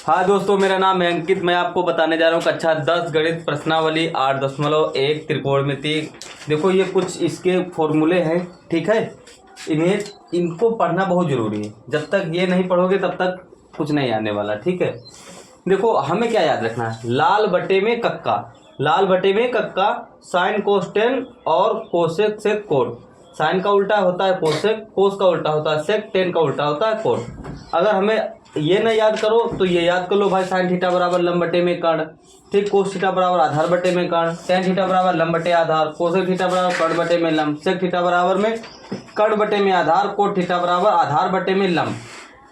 हाँ दोस्तों, मेरा नाम है अंकित। मैं आपको बताने जा रहा हूँ कक्षा 10 गणित प्रश्नावली 8.1 त्रिकोणमिति। देखो ये कुछ इसके फॉर्मूले हैं, ठीक है। इनको पढ़ना बहुत ज़रूरी है। जब तक ये नहीं पढ़ोगे तब तक कुछ नहीं आने वाला, ठीक है। देखो हमें क्या याद रखना है, लाल बटे में कक्का साइन कोस्टेन और कोसेक सेक कोट। साइन का उल्टा होता है कोसेक, कोस का उल्टा होता है सेक, टेन का उल्टा होता है कोट। अगर हमें ये नहीं याद करो तो ये याद कर लो भाई, साइन थीटा बराबर लंब बटे में कर्ण, ठीक। कोस थीटा बराबर आधार बटे में कर्ण, टेन थीटा बराबर लंब बटे आधार, कोसेक थीटा बराबर कर्ण बटे में लंब, सेक थीटा बराबर में कर्ण बटे में आधार, कोट थीटा बराबर आधार बटे में लंब,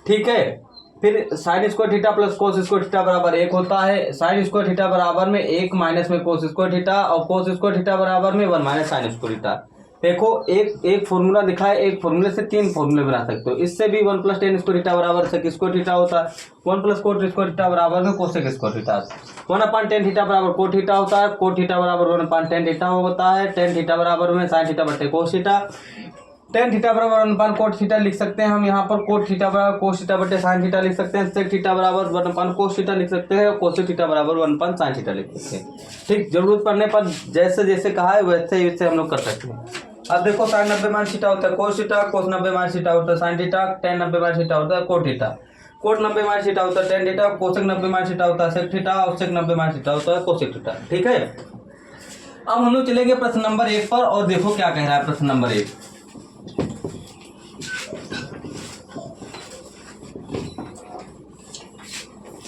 ठीक है। फिर sine square theta plus cos square theta बराबर 1 होता है। साइन स्क्वायर थीटा बराबर में 1 माइनस में कोस स्क्वायर थीटा, और कोस स्क्वायर थीटा बराबर में 1 माइनस साइन स्क्वायर थीटा। देखो एक फॉर्मूला दिखा है, एक फॉर्मूले से 3 फॉर्मूले बना सकते हो। इससे भी 1 प्लस टेन स्क्वायर थीटा बराबर सेक स्क्वायर थीटा होता है, 1 प्लस कोट स्क्वायर थीटा बराबर में कोसेक स्क्वायर थीटा, 1/10 थीटा बराबर कोट थीटा होता है, कोट थीटा बराबर 1/10 थीटा होता है, टेन थीटा बराबर में साइन थीटा बटे कोस थीटा, टेन थीटा बराबर 1/कोट कोट थीटा लिख सकते हैं हम यहाँ पर, कोट थीटा बराबर कोस थीटा बटे साइन थीटा लिख सकते हैं, सेक थीटा बराबर 1/कोस कोस थीटा लिख सकते हैं, कोसेक थीटा बराबर 1/साइन साइन थीटा लिख सकते हैं, ठीक। जरूरत पड़ने पर जैसे जैसे कहा है वैसे वैसे हम लोग कर सकते हैं। अब देखो साइन 90 माइनस थीटा होता है cos theta, cos 90 minus theta होता है sine theta, tan 90 minus theta होता है cot theta, cot 90 minus theta होता है tan theta, cosec 90 minus theta होता है सेक थीटा, और सेक 90 माइनस थीटा होता है कोसेक थीटा, ठीक है। अब हम लोग चलेंगे प्रश्न नंबर 1 पर, और देखो क्या कह रहा है प्रश्न नंबर 1।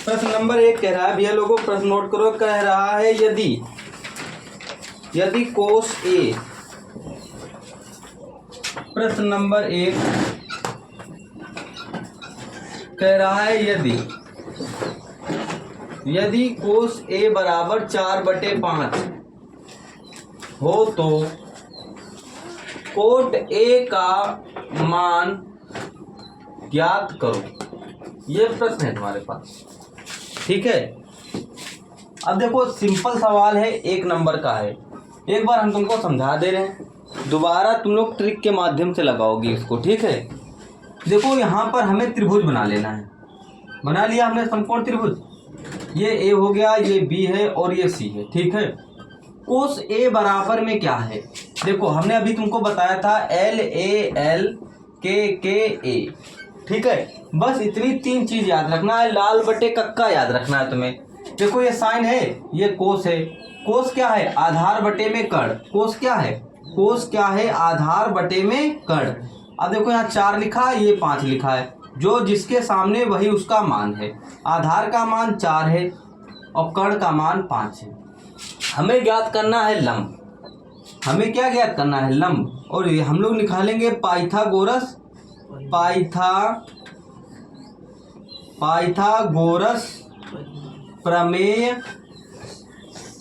प्रश्न नंबर 1 कह रहा है, भैया लोगों प्रश्न नोट करो, कह रहा है यदि कोस ए, प्रश्न नंबर 1 कह रहा है यदि कोस ए बराबर 4/5 हो तो कोट ए का मान ज्ञात करो। ये प्रश्न है तुम्हारे पास, ठीक है। अब देखो सिंपल सवाल है, 1 नंबर का है। एक बार हम तुमको समझा दे रहे हैं, दोबारा तुम लोग ट्रिक के माध्यम से लगाओगे इसको, ठीक है। देखो यहाँ पर हमें त्रिभुज बना लेना है। बना लिया हमने समकोण त्रिभुज। ये ए हो गया, ये बी है और ये सी है, ठीक है। कोस ए बराबर में क्या है, देखो हमने अभी तुमको बताया था LAL KKA, ठीक है। बस इतनी 3 चीज याद रखना है। लाल बटे कक्का याद रखना है तुम्हें। देखो ये साइन है, ये कोस है। कोस क्या है, आधार बटे में कर्ण। कोस क्या है आधार बटे में कर्ण। अब देखो यहाँ 4 लिखा है, ये 5 लिखा है, जो जिसके सामने वही उसका मान है। आधार का मान 4 है और कर्ण का मान 5 है। हमें ज्ञात करना है लंब। हमें क्या ज्ञात करना है, लंब। और ये हम लोग निकालेंगे पाइथागोरस प्रमेय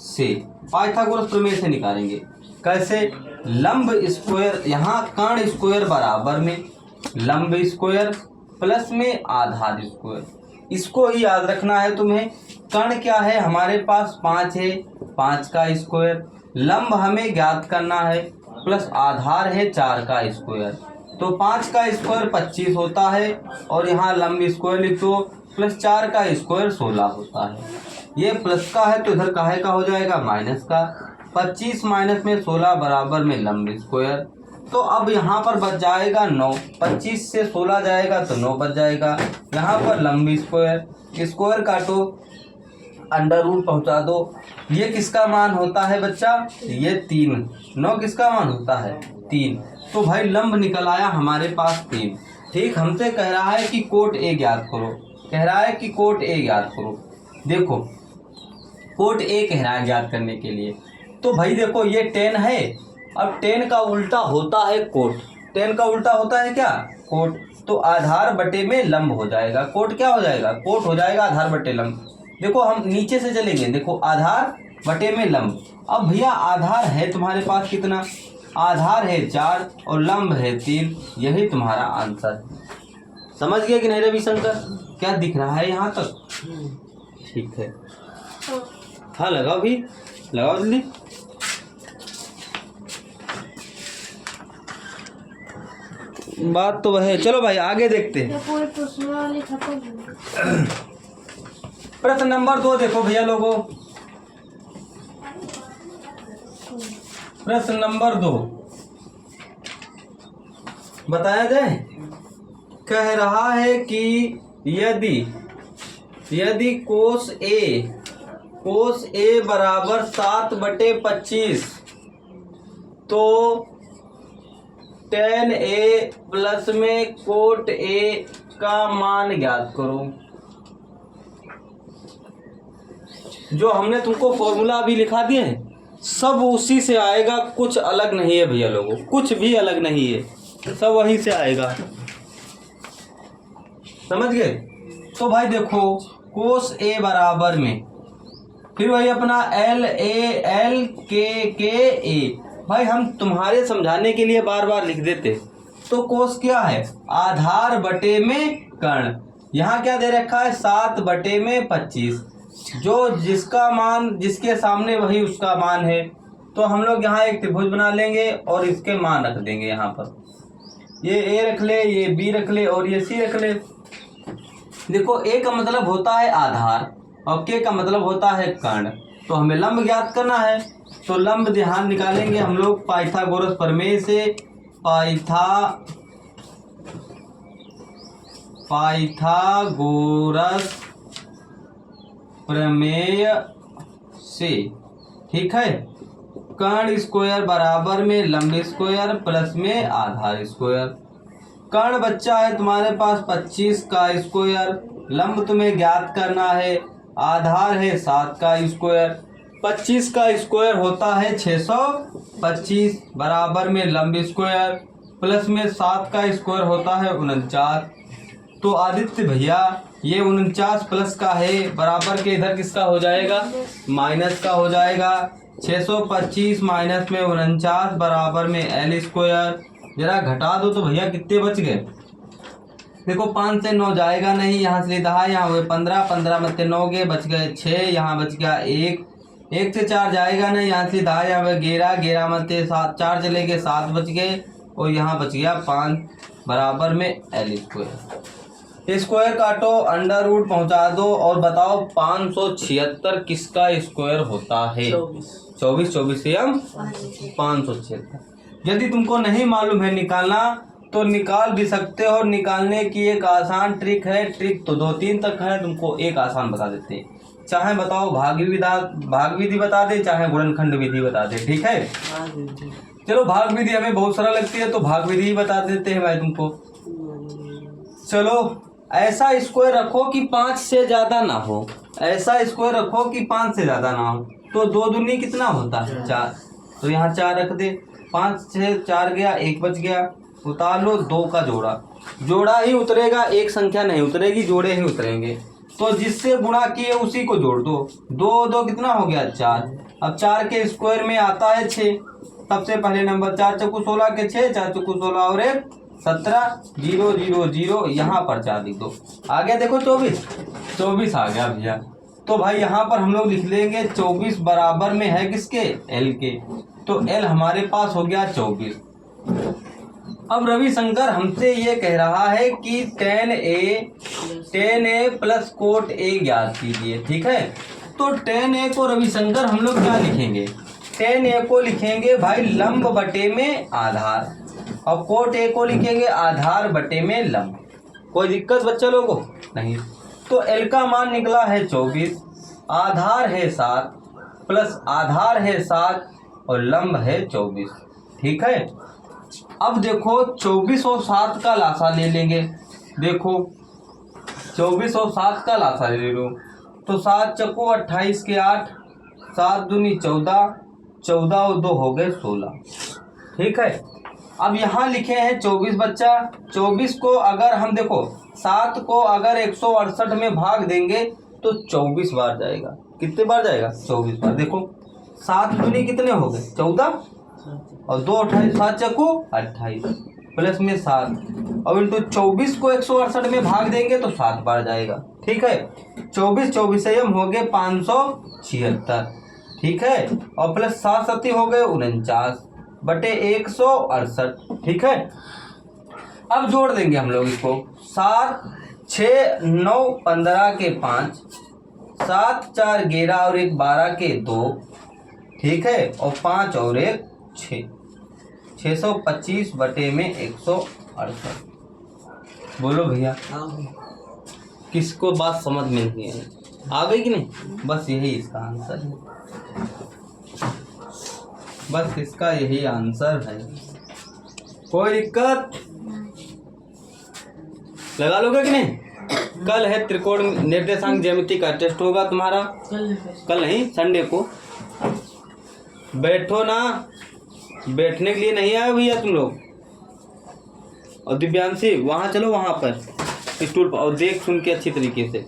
से। पाइथागोरस प्रमेय से निकालेंगे। कैसे, लंब स्क्वायर, यहाँ कर्ण स्क्वायर बराबर में लंब स्क्वायर प्लस में आधार स्क्वायर। इसको ही याद रखना है तुम्हें। कर्ण क्या है हमारे पास 5 है, 5 का स्क्वायर, लंब हमें ज्ञात करना है, प्लस आधार है 4 का स्क्वायर। तो 5 का स्क्वायर 25 होता है, और यहाँ लंब स्क्वायर लिख दो, प्लस 4 का स्क्वायर 16 होता है। ये प्लस का है तो इधर काहे का हो जाएगा, माइनस का। 25 माइनस में 16 बराबर में लंब स्क्वायर। तो अब यहाँ पर बच जाएगा 9। 25 से 16 जाएगा तो 9 बच जाएगा। यहाँ पर लंब स्क्वायर काटो, अंडर रूट पहुँचा दो। ये किसका मान होता है बच्चा, ये 3। 9 किसका मान होता है, 3। तो भाई लंब निकल आया हमारे पास 3, ठीक। हमसे कह रहा है कि कोट ए ज्ञात करो। देखो कोट ए कह रहा है ज्ञात करने के लिए। तो भाई देखो ये 10 है, अब 10 का उल्टा होता है कोट। 10 का उल्टा होता है क्या, कोट। तो आधार बटे में लंब हो जाएगा। कोट क्या हो जाएगा, कोट हो जाएगा आधार बटे लंब। देखो हम नीचे से चलेंगे, देखो आधार बटे में लंब। अब भैया आधार है तुम्हारे पास कितना, आधार है 4 और लंब है 3। यही तुम्हारा आंसर। समझ गया कि नहीं रविशंकर, क्या दिख रहा है यहाँ तक, ठीक है। हाँ लगाओ भी, लगाओ जल्दी। बात तो वह है। चलो भाई आगे देखते हैं। प्रश्न नंबर 2 देखो भैया लोगों, प्रश्न नंबर 2 बताया जाए। कह रहा है कि यदि कोस ए बराबर 7/25 तो tan A प्लस में कोट A का मान ज्ञात करो। जो हमने तुमको फॉर्मूला अभी लिखा दिए हैं सब उसी से आएगा, कुछ अलग नहीं है भैया लोगों, कुछ भी अलग नहीं है, सब वहीं से आएगा, समझ गए। तो भाई देखो कोस A बराबर में फिर वही अपना LA भाई हम तुम्हारे समझाने के लिए बार बार लिख देते। तो कोस क्या है, आधार बटे में कर्ण। यहाँ क्या दे रखा है 7/25, जो जिसका मान जिसके सामने वही उसका मान है। तो हम लोग यहाँ एक त्रिभुज बना लेंगे और इसके मान रख देंगे। यहाँ पर ये A रख ले, ये B रख ले और ये C रख ले। देखो A का मतलब होता है आधार और K का मतलब होता है कर्ण। तो हमें लंब ज्ञात करना है, तो लंब ध्यान निकालेंगे हम लोग पाइथागोरस प्रमेय से। पाइथागोरस प्रमेय से, ठीक है। कर्ण स्क्वायर बराबर में लंब स्क्वायर प्लस में आधार स्क्वायर। कर्ण बच्चा है तुम्हारे पास 25 का स्क्वायर, लंब तुम्हें ज्ञात करना है, आधार है 7 का स्क्वायर। 25 का स्क्वायर होता है 625 बराबर में लंब स्क्वायर प्लस में 7 का स्क्वायर होता है 49। तो आदित्य भैया ये 49 प्लस का है बराबर के इधर किसका हो जाएगा, माइनस का हो जाएगा। 625 माइनस में 49 बराबर में L स्क्वायर। जरा घटा दो तो भैया कितने बच गए। देखो 5 से 9 जाएगा नहीं, यहाँ से 10, यहाँ हुए 15, 15 में 9 गए, बच गए 6, यहाँ बच गया 1 से 4 जाएगा नहीं, यहाँ से 10, यहाँ पे 11 में 7, 4 चले गए 7 बच गए और यहाँ बच गया 5 बराबर में L स्क्वायर। स्क्वायर काटो, अंडर रूट पहुँचा दो और बताओ 576 किसका स्क्वायर होता है। 24 से हम 576। यदि तुमको नहीं मालूम है निकालना तो निकाल भी सकते हो। निकालने की एक आसान ट्रिक है, ट्रिक तो 2-3 तक है, तुमको एक आसान बता देते हैं। चाहे बताओ भाग विधि बता दे, चाहे गुणनखंड विधि बता दे, ठीक है। चलो भाग विधि हमें बहुत सारा लगती है तो भाग विधि ही बता देते हैं भाई तुमको। चलो ऐसा स्क्वायर रखो कि 5 से ज्यादा ना हो, ऐसा स्क्वायर रखो कि 5 से ज्यादा ना हो। तो 2 दूनी कितना होता है 4, तो यहाँ 4 रख दे। 5 से 4 गया, 1 बच गया, उतार लो 2 का जोड़ा ही उतरेगा, एक संख्या नहीं उतरेगी, जोड़े ही उतरेंगे। तो जिससे गुणा किए उसी को जोड़ दो। 2 कितना हो गया 4। अब 4 के स्क्वायर में आता है 6। सबसे पहले नंबर 4 चौको 16 के 6, 4 चौको 16 और 1 17, 0 0 0, यहाँ पर 4 लिख दो। आ गया देखो 24 आ गया भैया। तो भाई यहाँ पर हम लोग लिख लेंगे 24 बराबर में है किसके, L के। तो L हमारे पास हो गया 24। अब रविशंकर हमसे ये कह रहा है कि tan A plus coat A ज्ञात कीजिए, ठीक है। तो tan A को रविशंकर हम लोग क्या लिखेंगे, tan A को लिखेंगे भाई लंब बटे में आधार और कोट A को लिखेंगे आधार बटे में लंब। कोई दिक्कत बच्चा लोगों को नहीं। तो L का मान निकला है 24, आधार है 7 प्लस आधार है 7 और लंब है 24, ठीक है। अब देखो 24 और 7 का लासा ले लेंगे। देखो 24 और 7 का लासा ले लो तो 7 चको 28 के 8, 7 दूनी 14, 14 और 2 हो गए 16, ठीक है। अब यहाँ लिखे हैं 24 बच्चा। 24 को अगर हम देखो 7 को अगर 168 में भाग देंगे तो 24 बार जाएगा। कितने बार जाएगा 24 बार। देखो 7 दूनी कितने हो गए 14 और 2 28, 7 चको 28 प्लस में 7 और इंटू 24 को 168 में भाग देंगे तो 7 बार जाएगा, ठीक है। 24 से हम हो गए 576, ठीक है। और प्लस 7 7 हो गए 49 बटे 168, ठीक है। अब जोड़ देंगे हम लोग इसको। 7 6 9 15 के 5, 7 4 11 और 1 12 के 2, ठीक है, और 5 और 1 6, 625 बटे में 168। बोलो भैया किसको बात समझ में नहीं आई? आ गई कि नहीं? बस यही इसका आंसर है, बस इसका यही आंसर है। कोई दिक्कत? लगा लोगे कि नहीं? कल है त्रिकोण निर्देशांक ज्यामिति का टेस्ट होगा तुम्हारा। कल नहीं, संडे को। बैठो ना, बैठने के लिए नहीं आए भैया तुम लोग। और दिव्यांशी वहां चलो, वहां पर स्टूल पर, और देख सुन के अच्छी तरीके से।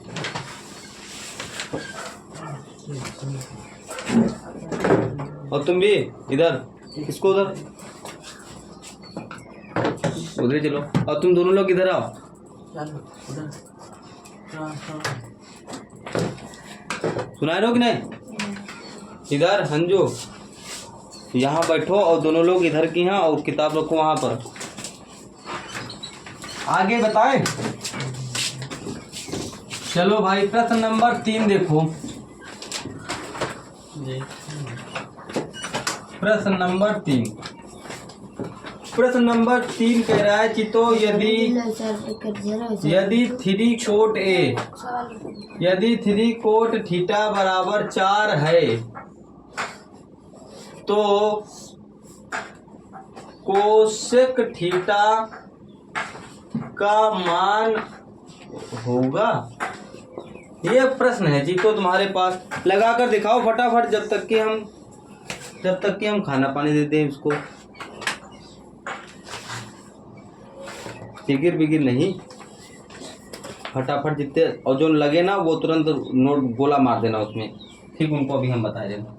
और तुम भी इधर, इसको उधर, उधर चलो। और तुम दोनों लोग इधर आओ। सुनाए रहो कि नहीं? इधर हंजू यहाँ बैठो और दोनों लोग इधर की हैं, और किताब रखो वहां पर। आगे बताएं। चलो भाई प्रश्न नंबर 3 देखो। प्रश्न नंबर 3 कह रहा है चितो यदि 3 कोट ए, यदि 3 कोट थीटा बराबर 4 है तो कोसेक थीटा का मान होगा। ये प्रश्न है जी, तो तुम्हारे पास लगा कर दिखाओ फटाफट, जब तक कि हम खाना पानी देते हैं उसको। फिगिर बिगिर नहीं, फटाफट जितने, और जो लगे ना वो तुरंत नोट गोला मार देना उसमें, ठीक उनको अभी हम बता देना।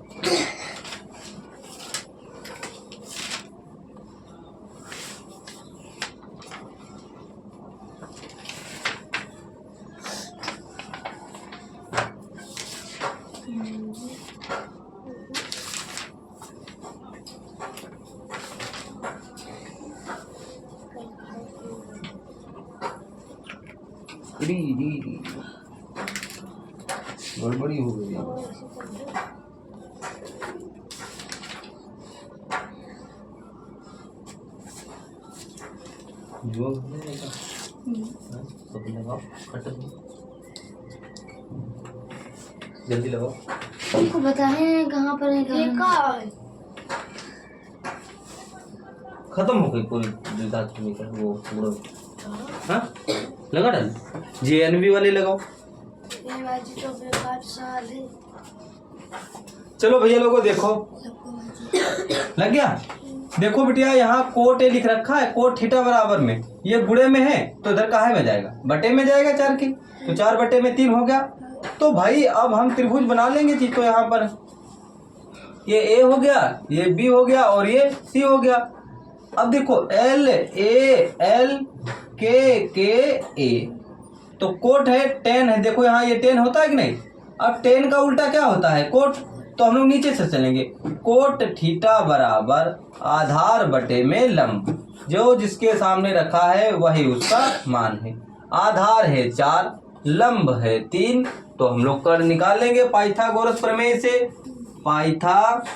गड़बड़ी हो गई। जो लगाओ, जल्दी लगाओ। तुमको बताए कहाँ पर है, कहाँ है? खत्म हो गई पूरी वो पूरा। हाँ लगा डाल, JNV वाले लगाओ। चलो भैया लोगों देखो, लग गया। देखो बिटिया यहाँ कोट ए लिख रखा है, कोट थीटा बराबर में, ये गुणे में है तो इधर काहे में जाएगा, बटे में जाएगा 4 की, तो 4 बटे में 3 हो गया। तो भाई अब हम त्रिभुज बना लेंगे जी। तो यहाँ पर ये A हो गया, ये B हो गया और ये C हो गया। अब देखो L A L K K A, तो कोट है 10 है। देखो यहाँ ये 10 होता है कि नहीं? अब 10 का उल्टा क्या होता है? कोट। तो हम लोग नीचे से चलेंगे। कोट थीटा बराबर आधार बटे में लंब, जो जिसके सामने रखा है वही उसका मान है। आधार है 4, लंब है 3, तो हम लोग कर निकालेंगे पाइथागोरस प्रमेय से। पाइथागोरस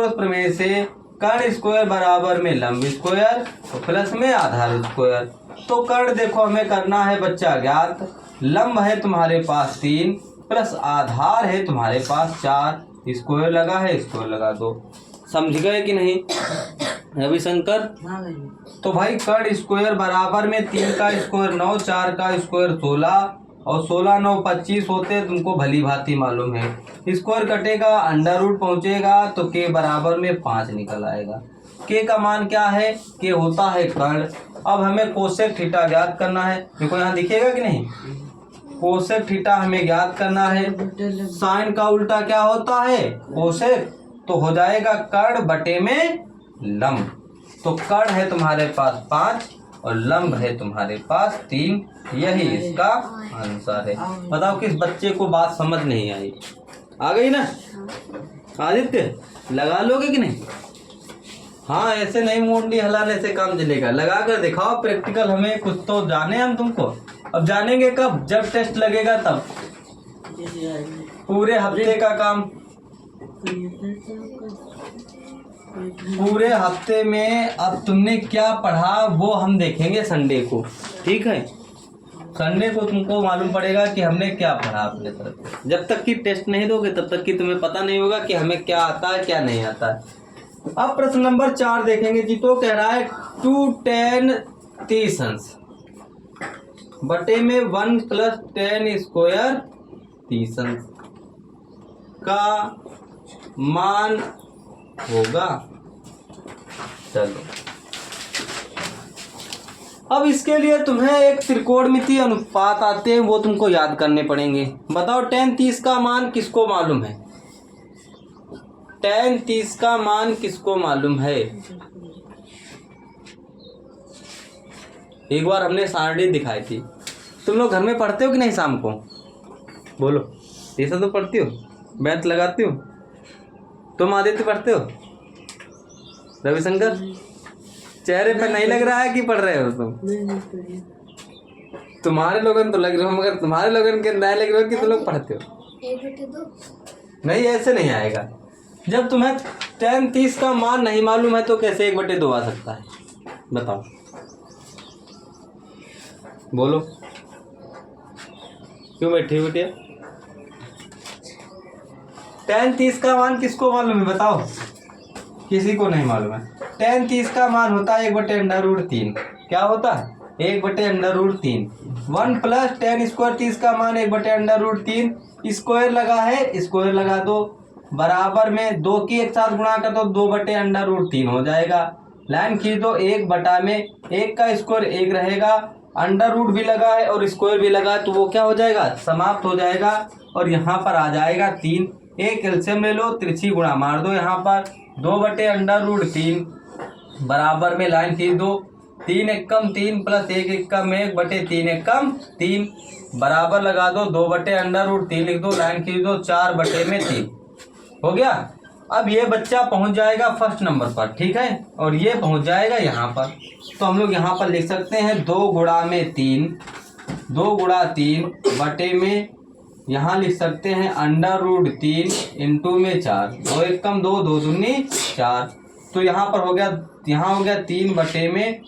प्रमेय से कर्ण स्क्वायर बराबर में लंब स्क्वायर, तो प्लस में आधार स्क्वायर। तो कर्ण देखो हमें करना है बच्चा ज्ञात। लंब है तुम्हारे पास 3 प्लस आधार है तुम्हारे पास 4, स्क्वायर लगा है, स्क्वायर लगा दो। समझ गए कि नहीं रविशंकर? तो भाई कर्ण स्क्वायर बराबर में 3 का स्क्वायर 9, 4 का स्क्वायर 16, और 16 9 25 होते तुमको भली भांति मालूम है। स्क्वायर कटेगा, अंडर रूट पहुंचेगा तो के बराबर में 5 निकल आएगा। के का मान क्या है? के होता है कर्ण। अब हमें कोसेक थीटा ज्ञात करना है। देखो यहाँ दिखेगा कि नहीं? कोसेक थीटा हमें ज्ञात करना है। साइन का उल्टा क्या होता है? कोसेक। तो हो जाएगा कर्ण बटे में लंब। तो कर्ण है तुम्हारे पास 5 और लंब है तुम्हारे पास 3। यही इसका आंसर है। बताओ किस बच्चे को बात समझ नहीं आई? आ गई ना? आदित्य लगा लोगे कि नहीं? हाँ, ऐसे नहीं मुंडी हिलाने से काम चलेगा, लगा कर दिखाओ प्रैक्टिकल। हमें कुछ तो जाने हम तुमको। अब जानेंगे कब? जब टेस्ट लगेगा तब। पूरे हफ्ते का काम, पूरे हफ्ते में अब तुमने क्या पढ़ा वो हम देखेंगे संडे को, ठीक है? संडे को तुमको मालूम पड़ेगा कि हमने क्या पढ़ा अपने तरफ से। जब तक कि टेस्ट नहीं दोगे तब तक कि तुम्हें पता नहीं होगा कि हमें क्या आता है क्या नहीं आता है। अब प्रश्न नंबर 4 देखेंगे जी। तो कह रहा है 2 tan 30 अंश बटे में 1 + tan स्क्वायर 30 अंश का मान होगा। चलो, अब इसके लिए तुम्हें एक त्रिकोणमितीय अनुपात आते हैं, वो तुमको याद करने पड़ेंगे। बताओ tan 30 का मान किसको मालूम है? tan 30 का मान किसको मालूम है? एक बार हमने सारणी दिखाई थी। तुम लोग घर में पढ़ते हो कि नहीं शाम को? बोलो, ये सब तो पढ़ती हो, मैथ लगाती हो? तुम आदित्य पढ़ते हो? रविशंकर, चेहरे पे नहीं लग रहा है कि पढ़ रहे हो तुम? तुम्हारे लोगन तो लग रहे हो, मगर तुम्हारे लोगन के नहीं लग रहे हो कि तुम लोग पढ़ते हो। 1/2 नहीं, ऐसे नहीं आएगा। जब तुम्हें tan 30 का मान नहीं मालूम है तो कैसे 1/2 आ सकता है? बताओ, बोलो, क्यों बैठी बेटिया? tan 30 का मान किसको मालूम है? बताओ, किसी को नहीं मालूम है। tan 30 का मान होता है 1/√3। क्या होता है? 1/√3। 1 + tan स्क्वायर 30 का मान 1/√3। स्क्वायर लगा है, स्क्वायर लगा दो, बराबर में 2 की एक साथ गुणा कर दो, 2/√3 हो जाएगा। लाइन खींच दो, 1/1 का स्क्वायर 1 रहेगा, अंडर रूट भी लगा है और स्क्वायर भी लगा है, तो वो क्या हो जाएगा? समाप्त हो जाएगा। और यहाँ पर आ जाएगा 3। एक एलसीएम ले लो, तिरछी गुणा मार दो यहाँ पर, 2/√3 बराबर में लाइन खींच दो, 3 एकम 3 + 1 एकम 1/3 एकम 3 बराबर लगा दो, 2/√3 लिख दो, लाइन खींच दो, 4/3 हो गया। अब ये बच्चा पहुंच जाएगा फर्स्ट नंबर पर, ठीक है, और ये पहुंच जाएगा यहाँ पर। तो हम लोग यहाँ पर लिख सकते हैं 2 × 3, 2 × 3 बटे में, यहाँ लिख सकते हैं √3 × 4, 2 एकम 2, 2 दूनी 4। तो यहाँ पर हो गया, यहाँ हो गया 3 बटे में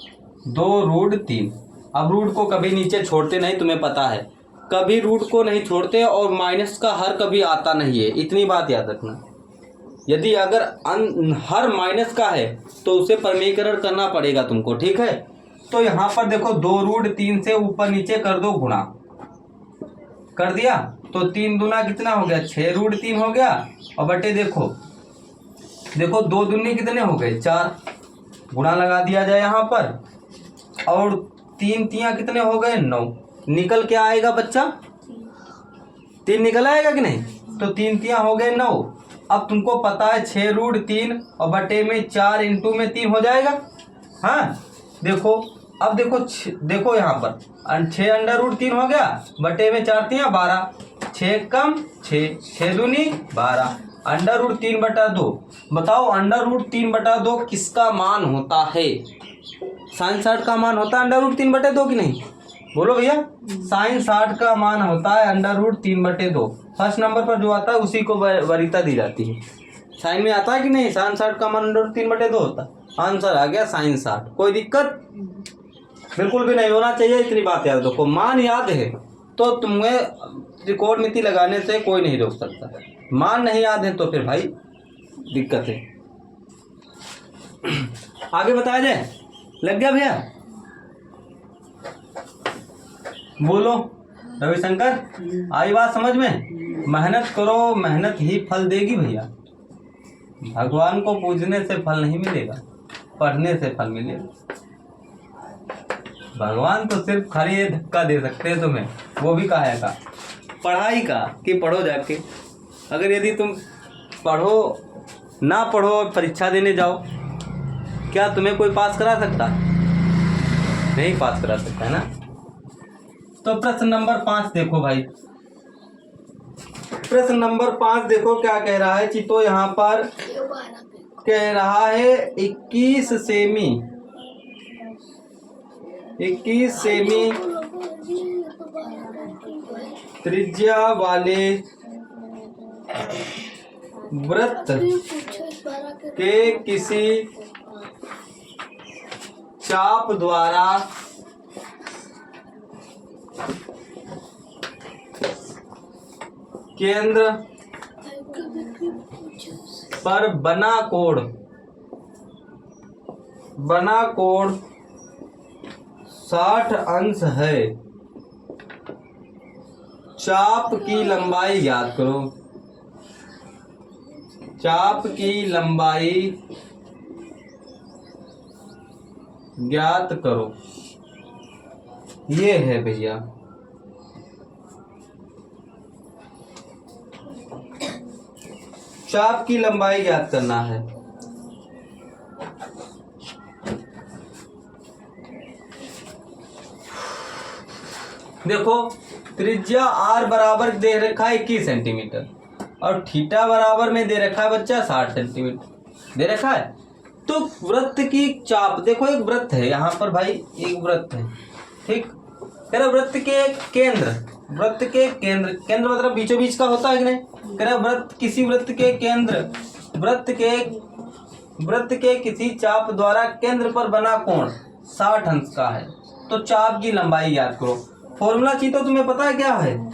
2√3। अब रूट को कभी नीचे छोड़ते नहीं, तुम्हें पता है, कभी रूट को नहीं छोड़ते, और माइनस का हर कभी आता नहीं है, इतनी बात याद रखना। यदि अगर हर माइनस का है तो उसे परमीकरण करना पड़ेगा तुमको, ठीक है? तो यहाँ पर देखो 2√3 से ऊपर नीचे कर दो गुणा, कर दिया तो 3 दूना कितना हो गया? 6√3 हो गया। और बटे देखो 2 दूनी कितने हो गए? 4, गुणा लगा दिया जाए यहाँ पर, और 3 तियाँ कितने हो गए? 9। निकल क्या आएगा बच्चा? 3 निकल आएगा कि नहीं? तो 3 तियाँ हो गए 9। अब तुमको पता है 6√3 और बटे में 4 × में 3 हो जाएगा। हाँ, देखो, अब देखो देखो यहाँ पर 6√3 हो गया, बटे में 4 तियाँ 12, 6 कम 6, 6 दूनी 12, √3/2। बताओ √3/2 किसका मान होता है? sin 60 का मान होता है √3/2 कि नहीं? बोलो भैया, sin 60 का मान होता है √3/2। फर्स्ट नंबर पर जो आता है उसी को वरीयता दी जाती है। साइन में आता है कि नहीं? sin 60 का मान √3/2 होता है। आंसर आ गया sin 60। कोई दिक्कत बिल्कुल भी नहीं होना चाहिए, इतनी बात याद रखो। मान याद है तो तुम्हें त्रिकोणमिति लगाने से कोई नहीं रोक सकता। मान नहीं याद है तो फिर भाई दिक्कत है। आगे बताया जाए, लग गया भैया? बोलो रविशंकर, आई बात समझ में? मेहनत करो, मेहनत ही फल देगी भैया। भगवान को पूजने से फल नहीं मिलेगा, पढ़ने से फल मिलेगा। भगवान तो सिर्फ खाली धक्का दे सकते हैं तुम्हें, वो भी काहे का? पढ़ाई का, कि पढ़ो जाके। अगर यदि तुम पढ़ो ना पढ़ो परीक्षा देने जाओ, क्या तुम्हें कोई पास करा सकता? नहीं पास करा सकता है ना। तो प्रश्न नंबर 5 देखो भाई, प्रश्न नंबर 5 देखो क्या कह रहा है चितो यहाँ पर कह रहा है 21 सेमी त्रिज्या वाले वृत्त के किसी चाप द्वारा केंद्र पर बना कोण 60 अंश है। चाप की लंबाई ज्ञात करो। चाप की लंबाई ज्ञात करो। ये है भैया चाप की लंबाई ज्ञात करना है। देखो त्रिज्या r बराबर दे रखा है 21 सेंटीमीटर और थीटा बराबर में दे रखा है बच्चा 60 सेंटीमीटर दे रखा है। तो वृत्त की चाप देखो एक वृत्त है यहाँ पर भाई एक वृत्त है ठीक। कह रहा वृत्त के केंद्र मतलब बीचों बीच का होता है कि नहीं। कह रहा वृत्त किसी वृत्त के केंद्र वृत्त के किसी चाप द्वारा केंद्र पर बना कोण 60 अंश का है। तो चाप की लंबाई याद करो। फॉर्मूला चीतो तुम्हें पता है क्या है।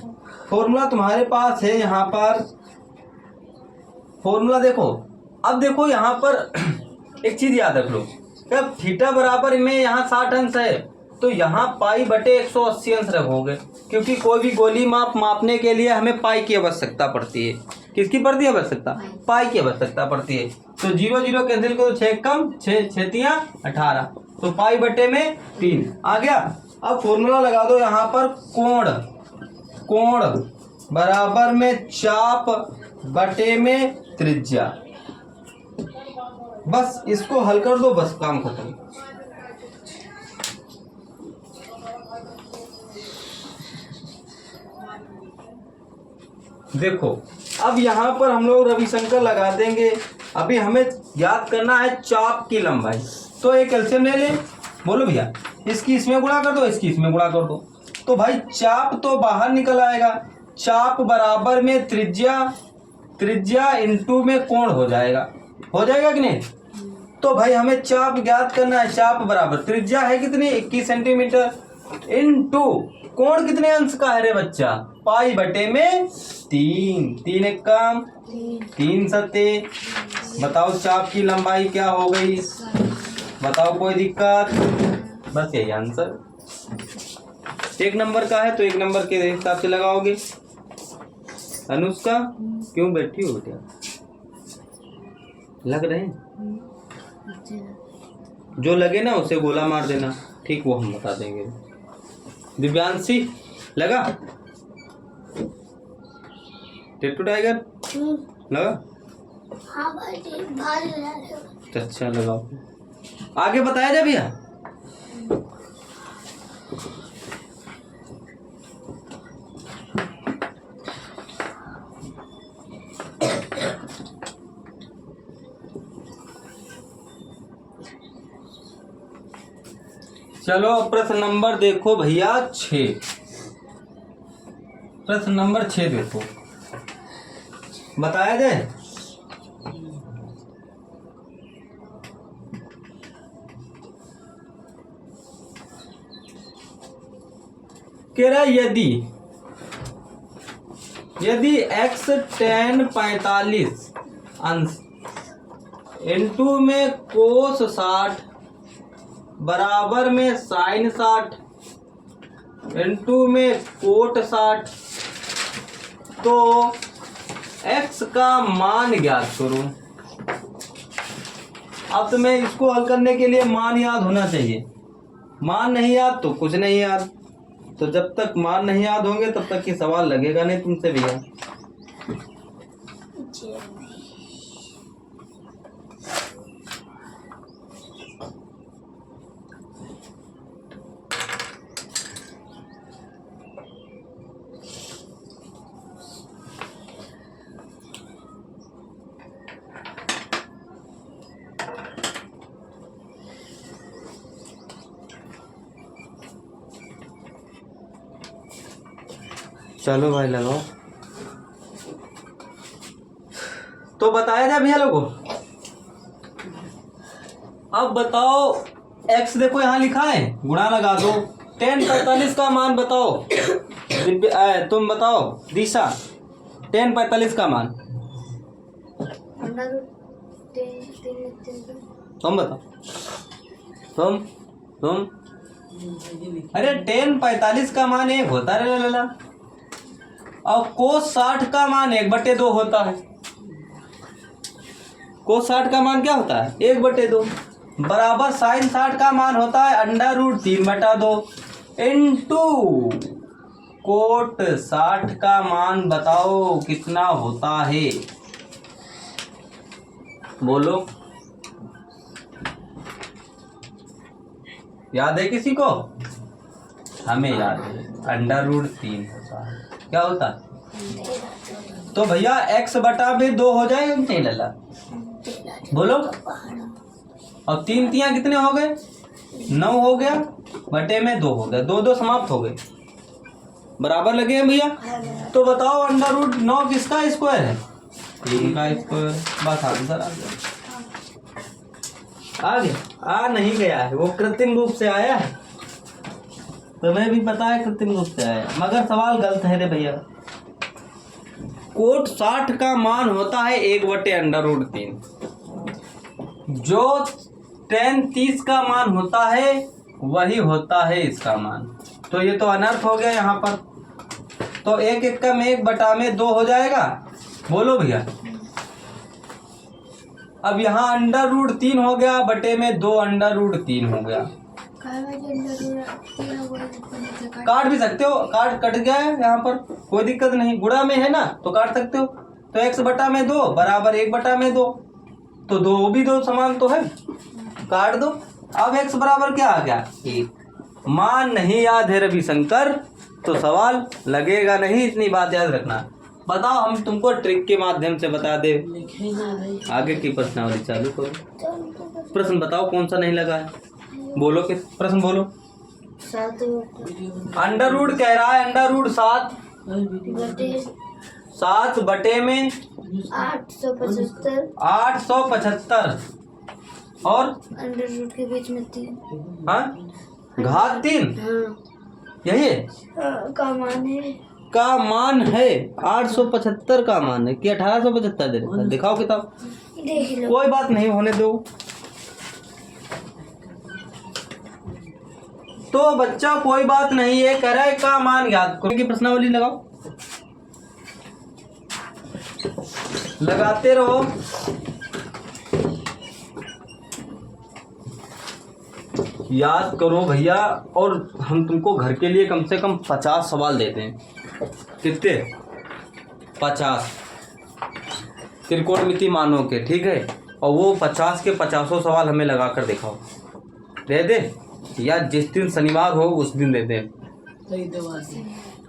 फॉर्मूला तुम्हारे पास है यहाँ पर फॉर्मूला देखो। अब देखो यहाँ पर एक चीज याद रख लो जब थीटा बराबर में यहाँ 60 अंश है तो यहाँ पाई बटे 180 अंश रखोगे क्योंकि कोई भी गोली मापने के लिए हमें पाई की आवश्यकता पड़ती है। किसकी पड़ती है आवश्यकता। पाई की आवश्यकता पड़ती है। तो 0 0 कैंसिल करो 6 कम 6 6 18 तो पाई बटे में 3 आ गया। अब फॉर्मूला लगा दो यहाँ पर कोण बराबर में चाप बटे में त्रिज्या। बस इसको हल कर दो बस काम खत्म। देखो अब यहाँ पर हम लोग रविशंकर लगा देंगे। अभी हमें याद करना है चाप की लंबाई। तो एक एलसीएम ले ले बोलो भैया इसकी इसमें गुणा कर दो इसकी इसमें गुणा कर दो। तो भाई चाप तो बाहर निकल आएगा। चाप बराबर में त्रिज्या इंटू में कोण हो जाएगा कि नहीं। तो भाई हमें चाप ज्ञात करना है। चाप बराबर त्रिज्या है कितनी 21 सेंटीमीटर इंटू कोण कितने अंश का है रे बच्चा पाई बटे में 3 एक काम 3 सत्ते। बताओ चाप की लंबाई क्या हो गई। बताओ कोई दिक्कत। बस यही आंसर। एक नंबर का है तो एक नंबर के हिसाब से लगाओगे। अनुष्का क्यों बैठी हो बेटा लग रहे हैं जो लगे ना उसे गोला मार देना ठीक वो हम बता देंगे। दिव्यांशी लगा टेटू टाइगर लगा। हाँ भाई अच्छा लगाओ आगे बताया जाए भैया। चलो प्रश्न नंबर देखो भैया 6। प्रश्न नंबर 6 देखो बताया जाए। कह रहा यदि x tan 45 अंश इंटू में कोस 60 बराबर में साइन 60 इंटू में कोट 60 तो x का मान ज्ञात करो। अब तुम्हें इसको हल करने के लिए मान याद होना चाहिए। मान नहीं याद तो कुछ नहीं याद। तो जब तक मान नहीं याद होंगे तब तक ये सवाल लगेगा नहीं तुमसे भैया। चलो भाई लगाओ। तो बताया जाए भैया लोगों, अब बताओ x देखो यहाँ लिखा है, गुणा लगा दो। 1045 का मान बताओ। तुम बताओ दिशा, 1045 का मान तुम बताओ। तुम अरे 1045 का मान 1 होता है लला, और कोस 60 का मान 1/2 होता है। कोस 60 का मान क्या होता है? 1/2 बराबर साइन 60 का मान होता है √3/2 इंटू कोट 60 का मान बताओ कितना होता है, बोलो। याद है किसी को? हमें याद है, √3 होता है। क्या होता है? तो भैया x/2 हो जाएगा नहीं लला, बोलो। और 3 तियां कितने हो गए? 9 हो गया, बटे में 2 हो गया, 2 समाप्त हो गए, बराबर लगे हैं भैया। तो बताओ √9 किसका स्क्वायर है? 3 का स्क्वायर। बस आंसर आ गया। आ गया? आ नहीं गया है, वो कृत्रिम रूप से आया है, तुम्हें भी पता है कृत्रिम रूप से आया, मगर सवाल गलत है रे भैया। कोट 60 का मान होता है 1/√3, जो tan 30 का मान होता है वही होता है इसका मान। तो ये तो अनर्थ हो गया यहाँ पर, तो 1 का 1/2 हो जाएगा, बोलो भैया। अब यहाँ √3 हो गया, बटे में 2 √3 हो गया। काट भी सकते हो, कट गया है यहाँ पर, कोई दिक्कत नहीं, गुणा में है ना तो काट सकते हो। तो x/2 बराबर 1/2, तो 2 समान तो है, काट दो। अब x बराबर क्या आ गया? 1। मान नहीं याद है रविशंकर तो सवाल लगेगा नहीं, इतनी बात याद रखना। बताओ, हम तुमको ट्रिक के माध्यम से बता दे। आगे की प्रश्नावली चालू करो। प्रश्न बताओ कौन सा नहीं लगा है, बोलो कि प्रश्न बोलो। अंडर रूट कह रहा है, √7 बटे में 875 और अंडर रूट के बीच में 3। हाँ, घात 3। हाँ। यही है का मान है 875 का मान है कि 1875 दे देता? दिखाओ किताब। कोई बात नहीं, होने दो। तो बच्चा कोई बात नहीं है, कह रहा है का मान याद करो की प्रश्नावली लगाओ, लगाते रहो। याद करो भैया, और हम तुमको घर के लिए कम से कम 50 सवाल देते हैं। कितने? 50 त्रिकोणमिति मानों के, ठीक है। और वो 50 के 50 सवाल हमें लगा कर दिखाओ, दे दे, या जिस दिन शनिवार हो उस दिन दे दे।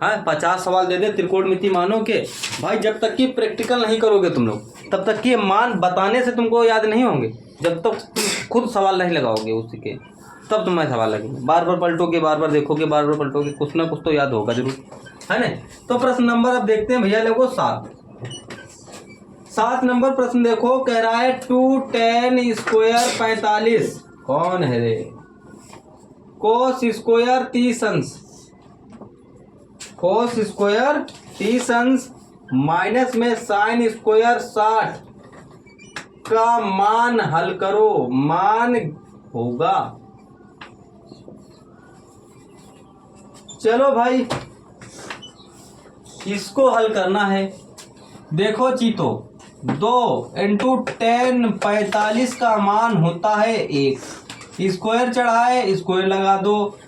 हाँ, 50 सवाल दे दे त्रिकोणमिति मानों के। भाई जब तक कि प्रैक्टिकल नहीं करोगे तुम लोग, तब तक कि मान बताने से तुमको याद नहीं होंगे। जब तक तुम खुद सवाल नहीं लगाओगे उसके, तब तुम्हें सवाल लगेंगे। बार बार पलटोगे, बार बार देखोगे, बार बार पलटोगे, कुछ ना कुछ तो याद होगा जरूर, है ना। तो प्रश्न नंबर अब देखते हैं भैया लोगों 7 नंबर प्रश्न देखो, कह रहा है 2tan स्क्वायर 45 कौन है रे? कोस स्क्वायर 30 अंश, कोस स्क्वायर 30 अंश माइनस में साइन स्क्वायर 60 का मान हल करो। मान होगा, चलो भाई इसको हल करना है। देखो चीतो, 2 × tan 45 का मान होता है 1, स्क्वायर चढ़ा है, स्क्वायर लगा दो।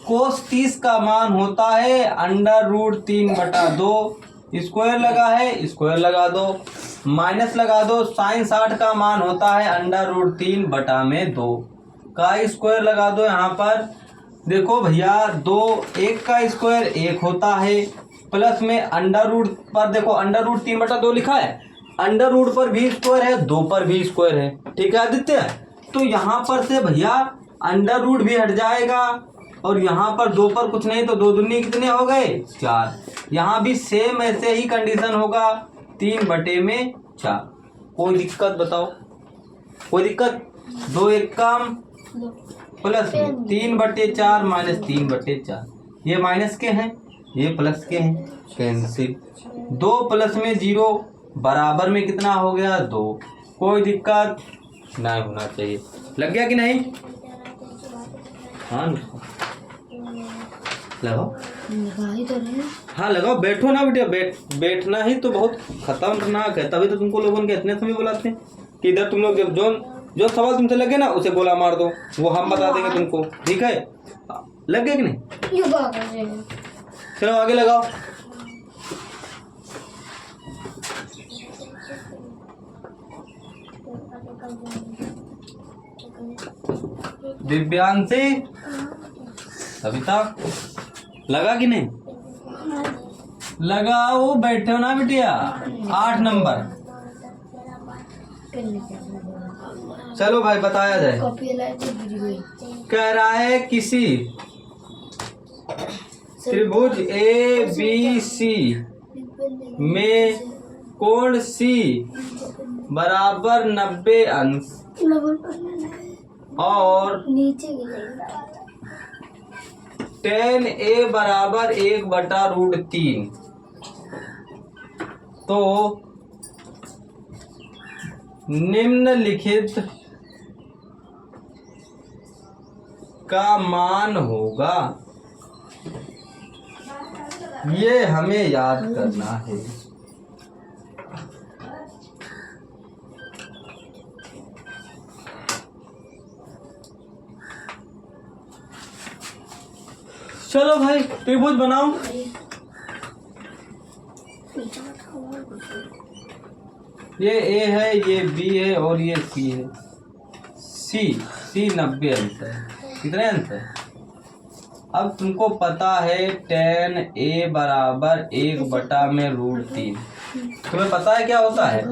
कोस 30 का मान होता है √3/2, स्क्वायर लगा है, स्क्वायर लगा दो, माइनस लगा दो। साइन 60 का मान होता है √3/2 का स्क्वायर लगा दो। यहाँ पर देखो भैया, 1 का स्क्वायर 1 होता है, प्लस में अंडर रूट पर देखो √3/2 लिखा है, अंडर रूट पर भी स्क्वायर है, 2 पर भी स्क्वायर है, ठीक है आदित्य। तो यहाँ पर से भैया अंडर रूट भी हट जाएगा और यहाँ पर 2 पर कुछ नहीं, तो 2 दूनी कितने हो गए 4। यहाँ भी सेम ऐसे ही कंडीशन होगा, 3/4। कोई दिक्कत बताओ, कोई दिक्कत? 2 एक काम प्लस 3/4 माइनस 3/4, ये माइनस के हैं, ये प्लस के हैं, कैंसिल। 2 प्लस में 0 बराबर में कितना हो गया 2। कोई दिक्कत नहीं होना चाहिए। लग गया कि नहीं? हाँ लगाओ, लगा ही तो रहे। हाँ लगाओ, बैठो ना बेटा, बैठना ही तो बहुत खतरनाक है। तभी तो तुमको लोगों के इतने समय बुलाते हैं कि इधर तुम लोग जो सवाल तुमसे लगे ना उसे गोला मार दो, वो हम बता देंगे तुमको, ठीक है? लग गया कि नहीं? चलो आगे लगाओ। दिव्यांशी, सविता, लगा कि नहीं? लगाओ, बैठो ना बिटिया। 8 नंबर। चलो भाई बताया जाए। कह रहा है किसी त्रिभुज ABC में कोण C बराबर 90 अंश और tan A बराबर 1/√3, तो निम्नलिखित का मान होगा। ये हमें याद करना है। चलो भाई त्रिभुज बनाओ। ये A है, ये B है और ये C है। C 90 अंश है। कितने अंश है? अब तुमको पता है tan A बराबर 1/√3। तुम्हें पता है क्या होता है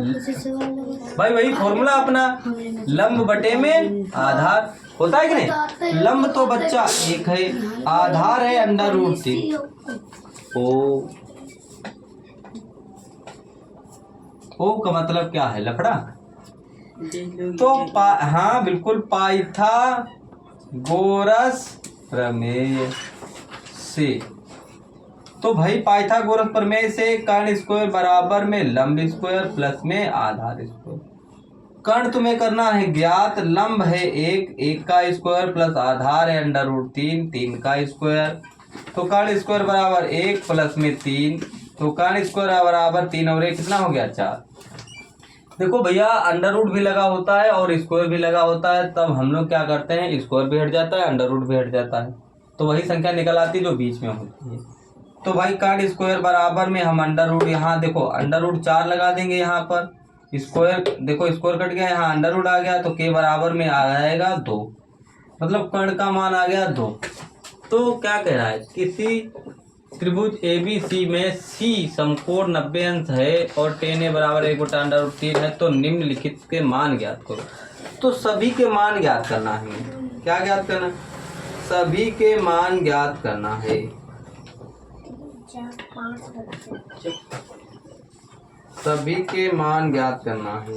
भाई? वही फॉर्मूला अपना, लंब बटे में आधार होता है कि नहीं? लंब तो बच्चा एक है, आधार है √3। ओ का मतलब क्या है? लफड़ा। तो हाँ बिल्कुल, पाइथागोरस प्रमेय से। तो भाई पाइथागोरस प्रमेय से कर्ण स्क्वायर बराबर में लंब स्क्वायर प्लस में आधार स्क्वायर। कर्ण तुम्हें करना है ज्ञात, लंब है 1 का स्क्वायर प्लस आधार है √3 3 का स्क्वायर। तो कर्ण स्क्वायर बराबर 1 प्लस में 3, तो कर्ण स्क्वायर बराबर 3 और 1 कितना हो गया 4। देखो भैया, अंडर रूट भी लगा होता है और स्क्वायर भी लगा होता है, तब हम लोग क्या करते हैं, स्क्वायर भी हट जाता है, अंडर रूट भी हट जाता है, तो वही संख्या निकल आती है जो बीच में होती है। तो भाई कर्ण स्क्वायर बराबर में हम अंडर रूट, यहाँ देखो अंडर रूट 4 लगा देंगे, यहाँ पर स्क्वायर देखो स्क्वायर कट गया, यहाँ अंडर रूट आ गया, तो के बराबर में आ जाएगा 2, मतलब कर्ण का मान आ गया 2। तो क्या कह रहा है, किसी त्रिभुज ABC में C समकोण 90 अंश है और tan A बराबर 1/√3 है, तो निम्नलिखित के मान ज्ञात करो। तो सभी के मान ज्ञात करना है। क्या ज्ञात करना? सभी के मान ज्ञात करना है। सभी के मान ज्ञात करना है।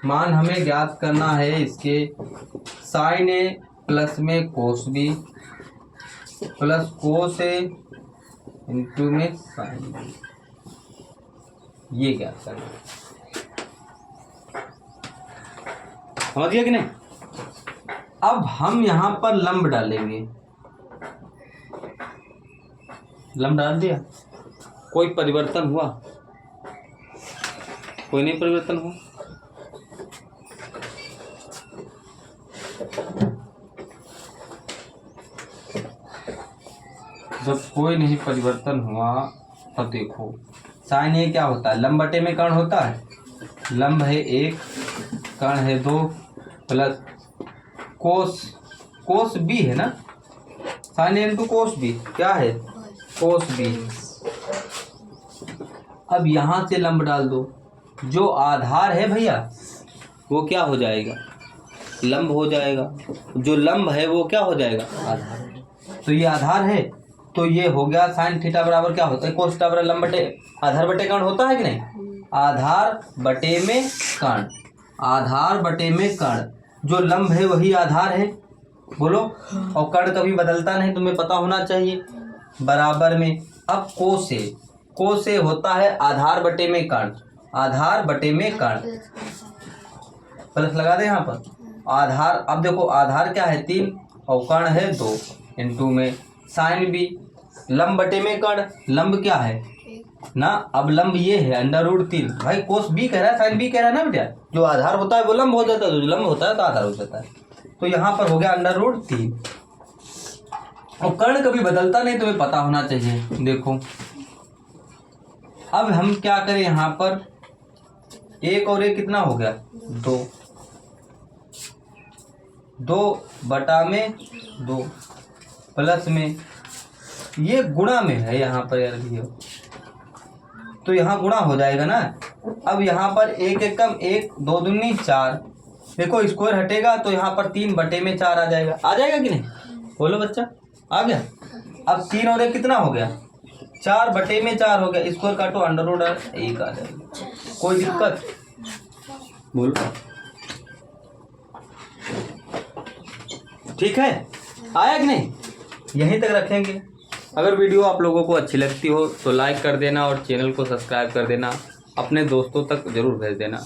मान हमें ज्ञात करना है इसके sin A प्लस में cos B plus cos A into में साइन, ये क्या करना समझ गया कि नहीं? अब हम यहाँ पर लंब डालेंगे। लंब डाल दिया, कोई परिवर्तन हुआ? कोई नहीं परिवर्तन हुआ। जब कोई नहीं परिवर्तन हुआ तब देखो साइन A क्या होता है, लंब बटे में कर्ण होता है, लंब है 1 कर्ण है 2 प्लस कोस B है ना, sine A into cos B क्या है, कोस B। अब यहाँ से लंब डाल दो, जो आधार है भैया वो क्या हो जाएगा, लंब हो जाएगा। जो लंब है वो क्या हो जाएगा, आधार। तो ये आधार है, तो ये हो गया साइन थीटा बराबर क्या होता है, कोस थीटा बराबर लंब बटे आधार बटे कर्ण होता है कि नहीं, आधार बटे में कर्ण, आधार बटे में कर्ण। जो लंब है वही आधार है, बोलो। और कर्ण कभी बदलता नहीं, तुम्हें पता होना चाहिए, बराबर में। अब को से होता है आधार बटे में कर्ण, आधार बटे में कर्ण, प्लस लगा दे यहाँ पर आधार। अब देखो आधार क्या है 3 और कर्ण है 2, इनटू में साइन बी, लंब बटे में कर्ण, लंब क्या है ना, अब लंब ये है √3। भाई कोस बी कह रहा है, साइन बी कह रहा है ना बेटा, जो आधार होता है वो लंब हो जाता है, जो लंब होता है तो आधार हो जाता है। तो यहाँ पर हो गया √3। और कर्ण कभी बदलता नहीं, तुम्हें पता होना चाहिए। देखो अब हम क्या करें, यहाँ पर 1 और 1 कितना हो गया 2, 2 बटा में 2 प्लस में, ये गुणा में है यहाँ पर यार ये, तो यहाँ गुणा हो जाएगा ना। अब यहाँ पर 1 1 कम 1, 2 दूनी 4, देखो स्क्वायर हटेगा तो यहाँ पर 3 बटे में 4 आ जाएगा, आ जाएगा कि नहीं, बोलो बच्चा, आ गया। अब 3 और 1 कितना हो गया 4 बटे में 4 हो गया, स्क्वायर काटो √1 आ जाएगा, कोई दिक्कत, बोलो ठीक है, आया कि नहीं। यहीं तक रखेंगे। अगर वीडियो आप लोगों को अच्छी लगती हो तो लाइक कर देना और चैनल को सब्सक्राइब कर देना, अपने दोस्तों तक ज़रूर भेज देना।